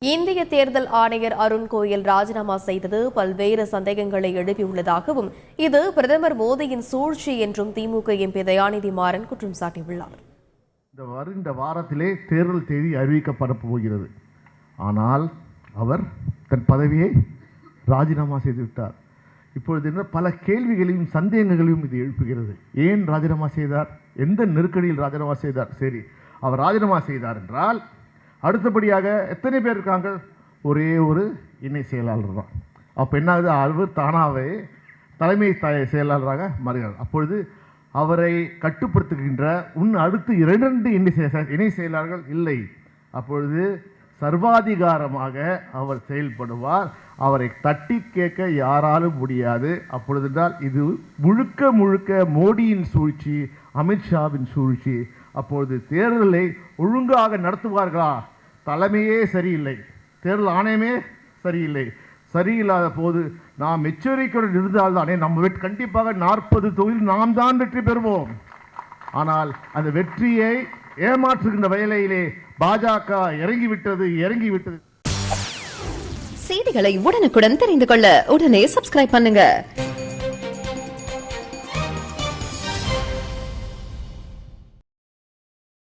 இந்திய தேர்தல் ஆணையர் அருண் கோயல் ராஜினாமா செய்தது பல்வேறு சந்தேகங்களை எழுப்பியுள்ளதாகவும் இது பிரதமர் மோடியின் சூழ்ச்சி என்றும் திமுக எம்பி தயாநிதி மாறன் குற்றம் சாட்டியுள்ளார். இந்த வாரத்திலே தேர்தல் தேதி அறிவிக்கப்பட போகிறது. ஆனால் அவர் தன் பதவியை ராஜினாமா செய்துவிட்டார். இப்பொழுது பல கேள்விகளையும் சந்தேகங்களையும் இது எழுப்புகிறது. ஏன் ராஜினாமா செய்தார்? எந்த நெருக்கடியில் ராஜினாமா செய்தார்? சரி, அவர் ராஜினாமா செய்தார் என்றால் அடுத்தபடியாக எத்தனை பேர் இருக்காங்க? ஒரே ஒரு இணை செயலாளர் தான். அப்போ என்ன ஆகுது? அவர் தானாகவே தலைமை செயலாளராக மாறுகிறார். அப்பொழுது அவரை கட்டுப்படுத்துகின்ற அடுத்து 2 இணை செயலாளர்கள் இல்லை. அப்பொழுது சர்வாதிகாரமாக அவர் செயல்படுவார். அவரை தட்டி கேட்க யாராலும் முடியாது. அப்பொழுதென்றால் இது முழுக்க மோடியின் சூழ்ச்சி, அமித்ஷாவின் சூழ்ச்சி. அப்பொழுது தேர்தலை ஒழுங்காக நடத்துவார்களா? தலைமையே சரியில்லை, தேர்தல் ஆணையமே சரியில்லை. சரியில்லாத போது நாம் எச்சரிக்கையுடன் இருந்தால்தானே நம்ம கண்டிப்பாக 40 தொகுதியில் நாம் தான் வெற்றி பெறுவோம். ஆனால் அந்த வெற்றியை ஏமாற்றுகின்ற வேலையிலே பாஜக இறங்கிவிட்டது. செய்திகளை உடனுக்குடன் தெரிந்து கொள்ள உடனே சப்ஸ்கிரைப் பண்ணுங்க.